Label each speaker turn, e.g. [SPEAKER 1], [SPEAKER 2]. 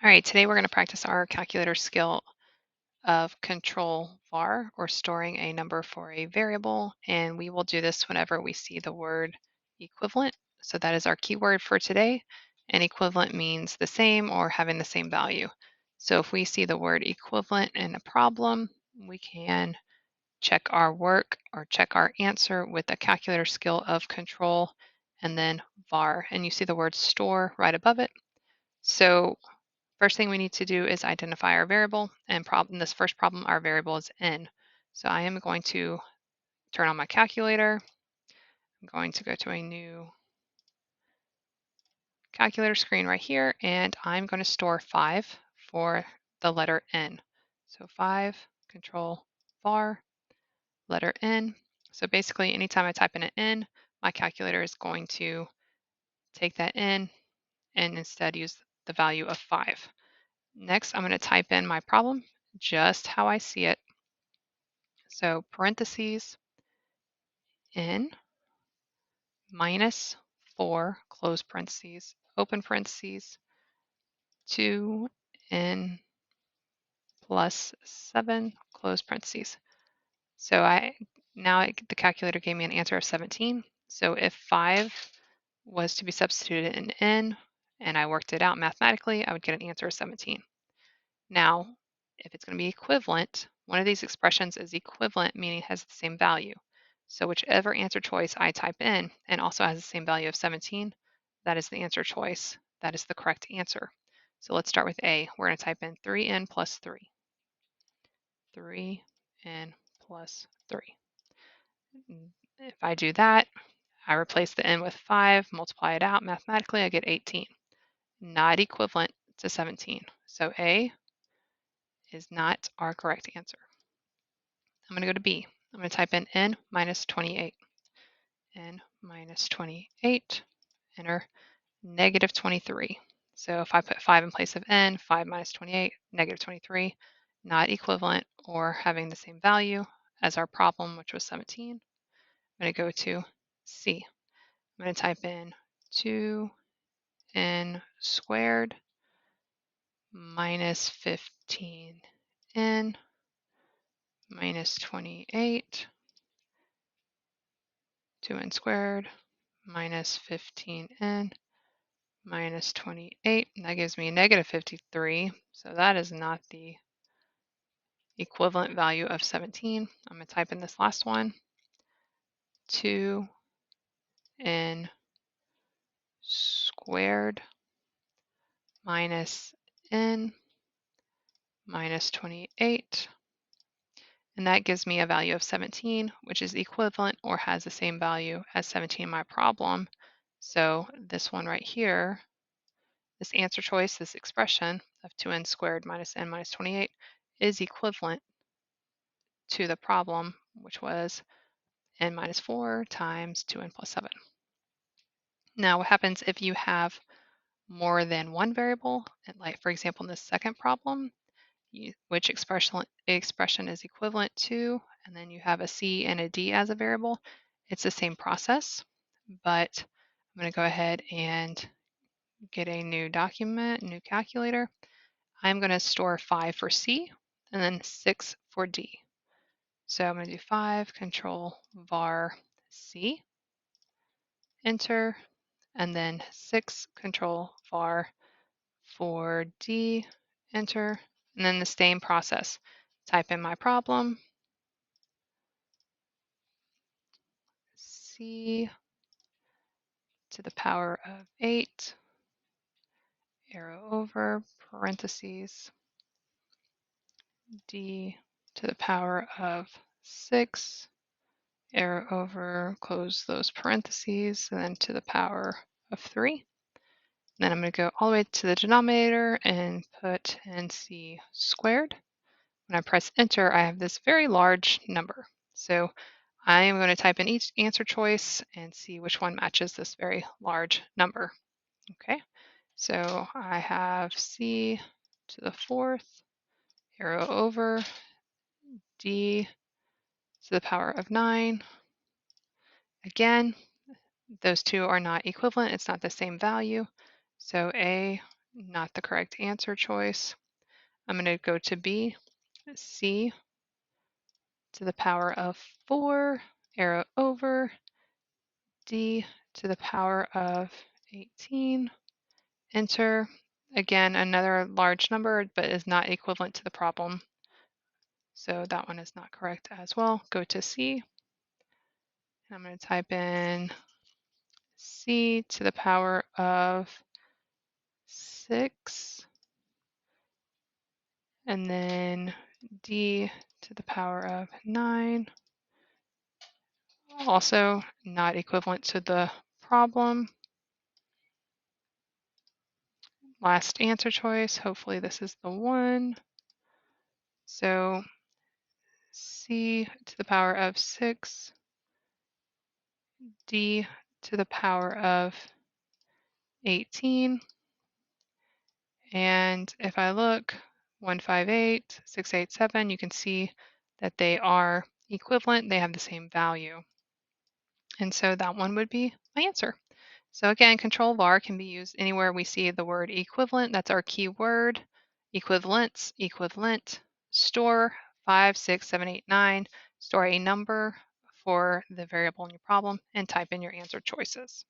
[SPEAKER 1] All right, today we're going to practice our calculator skill of Ctrl Var, or storing a number for a variable, and we will do this whenever we see the word equivalent. So that is our keyword for today, and equivalent means the same or having the same value. So if we see the word equivalent in a problem, we can check our work or check our answer with the calculator skill of Control and then Var, and you see the word store right above it. So first thing we need to do is identify our variable, and in this first problem, our variable is n. So I am going to turn on my calculator. I'm going to go to a new calculator screen right here, and I'm going to store 5 for the letter n. So 5, Control Var, letter n. So basically, anytime I type in an n, my calculator is going to take that n and instead use the value of 5. Next, I'm going to type in my problem just how I see it. So parentheses n minus 4, close parentheses, open parentheses, 2n plus 7, close parentheses. So the calculator gave me an answer of 17. So if 5 was to be substituted in n and I worked it out mathematically, I would get an answer of 17. Now, if it's going to be equivalent, one of these expressions is equivalent, meaning it has the same value. So whichever answer choice I type in and also has the same value of 17, that is the answer choice. That is the correct answer. So let's start with A. We're going to type in 3n plus 3. 3n plus 3. If I do that, I replace the n with 5, multiply it out mathematically, I get 18. Not equivalent to 17. So A is not our correct answer. I'm going to go to B. I'm going to type in n minus 28. N minus 28, enter, negative 23. So if I put 5 in place of n, 5 minus 28, negative 23, not equivalent or having the same value as our problem, which was 17. I'm going to go to C. I'm going to type in 2n squared minus 15n minus 28, 2n squared minus 15n minus 28. That gives me a negative 53. So that is not the equivalent value of 17. I'm going to type in this last one. 2n squared minus n minus 28. And that gives me a value of 17, which is equivalent or has the same value as 17 in my problem. So this one right here, this answer choice, this expression of 2n squared minus n minus 28 is equivalent to the problem, which was n minus 4 times 2n plus 7. Now, what happens if you have more than one variable? Like, for example, in this second problem, which expression is equivalent to, and then you have a c and a d as a variable, it's the same process, but I'm going to go ahead and get a new document, new calculator. I'm going to store 5 for C and then 6 for D. So I'm going to do 5, Control Var C, enter, and then 6, Control Var for D, enter, and then the same process. Type in my problem, C to the power of 8, arrow over, parentheses, D to the power of 6, arrow over, close those parentheses, and then to the power of 3. Then I'm going to go all the way to the denominator and put NC squared. When I press enter, I have this very large number. So I am going to type in each answer choice and see which one matches this very large number. Okay, so I have C to the 4th, arrow over, D to the power of 9. Again, those two are not equivalent. It's not the same value. So A not the correct answer choice. I'm going to go to B, C to the power of 4, arrow over, D to the power of 18, enter. Again, another large number, but is not equivalent to the problem. So that one is not correct as well. Go to C. I'm going to type in C to the power of 6, and then D to the power of 9. Also not equivalent to the problem. Last answer choice, hopefully this is the one. So C to the power of 6, D to the power of 18. And if I look, 158, 687, you can see that they are equivalent. They have the same value. And so that one would be my answer. So again, Ctrl Var can be used anywhere we see the word equivalent. That's our keyword. Equivalence, equivalent, store 5, 6, 7, 8, 9. Store a number for the variable in your problem and type in your answer choices.